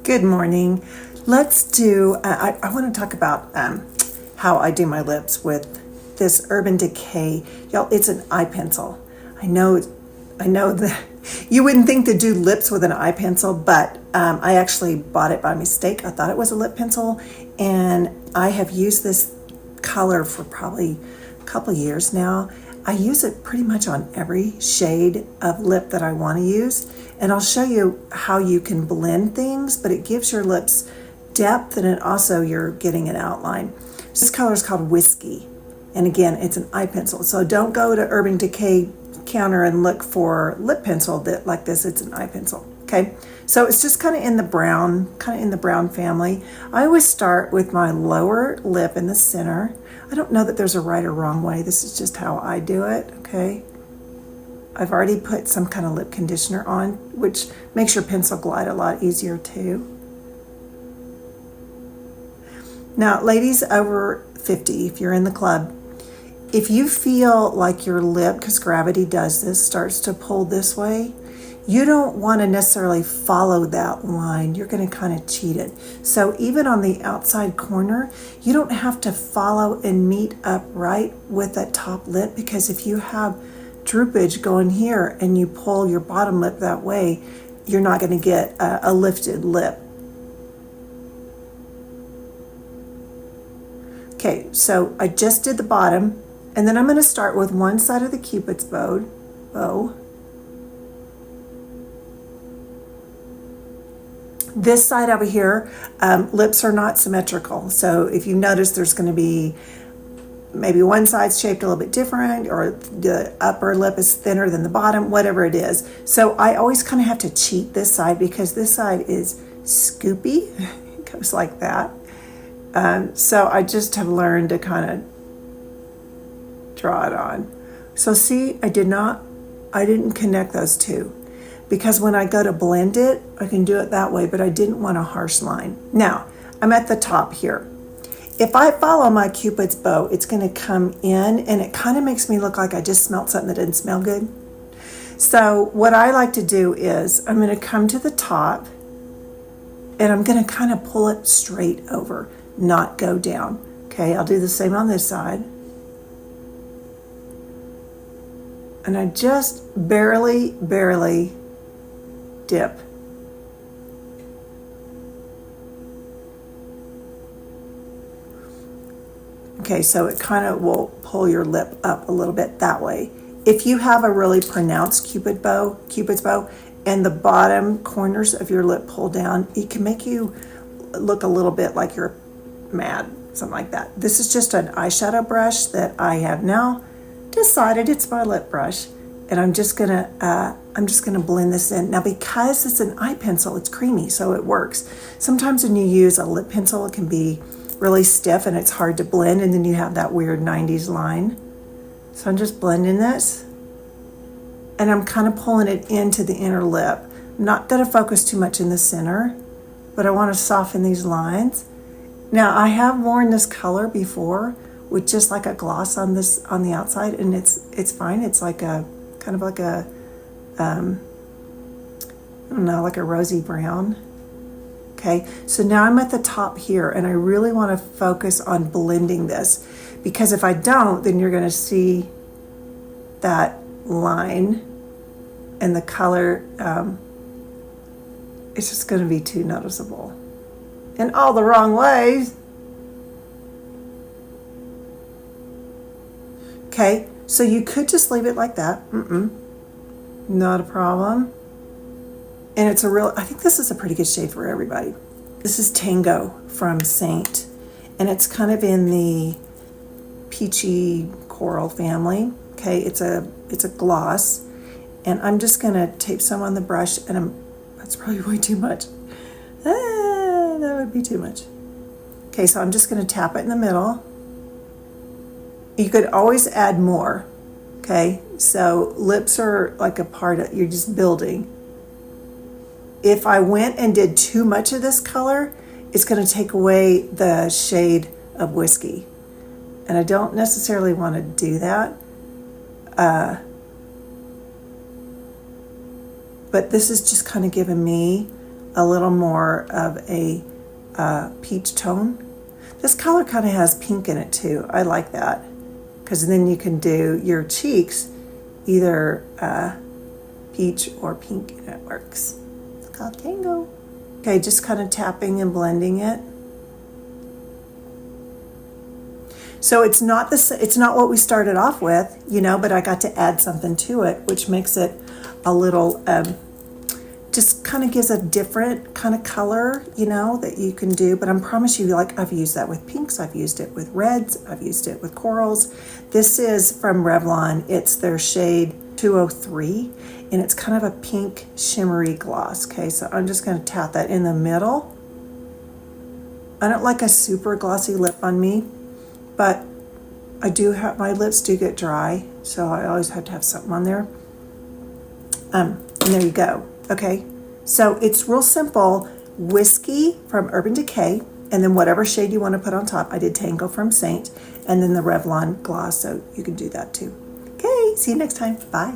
Good morning. Let's do, I want to talk about how I do my lips with this Urban Decay. Y'all, it's an eye pencil. I know that you wouldn't think to do lips with an eye pencil, but I actually bought it by mistake. I thought it was a lip pencil, and I have used this color for probably a couple of years now. I use it pretty much on every shade of lip that I want to use, and I'll show you how you can blend things, but it gives your lips depth, and it also you're getting an outline. This color is called Whiskey, and again, it's an eye pencil. So don't go to Urban Decay counter and look for lip pencil that like this. It's an eye pencil. Okay, so it's just kind of in the brown family. I always start with my lower lip in the center. I don't know that there's a right or wrong way. This is just how I do it. Okay, I've already put some kind of lip conditioner on, which makes your pencil glide a lot easier too. Now, ladies over 50, if you're in the club, if you feel like your lip, because gravity does this, starts to pull this way, you don't want to necessarily follow that line. You're going to kind of cheat it. So even on the outside corner, you don't have to follow and meet up right with that top lip, because if you have droopage going here and you pull your bottom lip that way, you're not going to get a lifted lip. Okay, so I just did the bottom, and then I'm going to start with one side of the Cupid's bow. This side over here, lips are not symmetrical. So if you notice, there's going to be maybe one side's shaped a little bit different, or the upper lip is thinner than the bottom, whatever it is. So I always kind of have to cheat this side, because this side is scoopy. It goes like that. So I just have learned to kind of draw it on. So see, I didn't connect those two, because when I go to blend it, I can do it that way, but I didn't want a harsh line. Now, I'm at the top here. If I follow my Cupid's bow, it's going to come in, and it kind of makes me look like I just smelled something that didn't smell good. So what I like to do is I'm going to come to the top, and I'm going to kind of pull it straight over, not go down. Okay, I'll do the same on this side. And I just barely dip. Okay, so it kind of will pull your lip up a little bit that way. If you have a really pronounced Cupid's bow, and the bottom corners of your lip pull down, it can make you look a little bit like you're mad, something like that. This is just an eyeshadow brush that I have now decided it's my lip brush, and I'm just gonna blend this in. Now, because it's an eye pencil, it's creamy, so it works. Sometimes when you use a lip pencil, it can be really stiff and it's hard to blend, and then you have that weird 90s line. So I'm just blending this, and I'm kind of pulling it into the inner lip. I'm not gonna focus too much in the center, but I want to soften these lines. Now, I have worn this color before with just like a gloss on the outside, and it's fine. It's like a kind of like a I don't know, like a rosy brown. Okay, so now I'm at the top here, and I really want to focus on blending this, because if I don't, then you're going to see that line, and the color, it's just going to be too noticeable in all the wrong ways. Okay, so you could just leave it like that. Not a problem. And it's I think this is a pretty good shade for everybody. This is Tango from Seint, and it's kind of in the peachy coral family. Okay, it's a gloss, and I'm just gonna tape some on the brush, and that's probably way too much. That would be too much. Okay, so I'm just gonna tap it in the middle. You could always add more. Okay, so lips are like a part of, you're just building. If I went and did too much of this color, it's going to take away the shade of Whiskey. And I don't necessarily want to do that. But this is just kind of giving me a little more of a peach tone. This color kind of has pink in it too. I like that, because then you can do your cheeks either peach or pink, and it works. It's called Tango. Okay, just kind of tapping and blending it. So it's not what we started off with, you know, but I got to add something to it, which makes it a little, just kind of gives a different kind of color, you know, that you can do. But I promise you, like, I've used that with pinks, I've used it with reds, I've used it with corals. This is from Revlon. It's their shade 203, and it's kind of a pink shimmery gloss. Okay, so I'm just going to tap that in the middle. I don't like a super glossy lip on me, but I do have, my lips do get dry, so I always have to have something on there. And there you go. Okay, so it's real simple. Whiskey from Urban Decay, and then whatever shade you want to put on top. I did Tango from Seint, and then the Revlon gloss, so you can do that too. Okay, see you next time. Bye.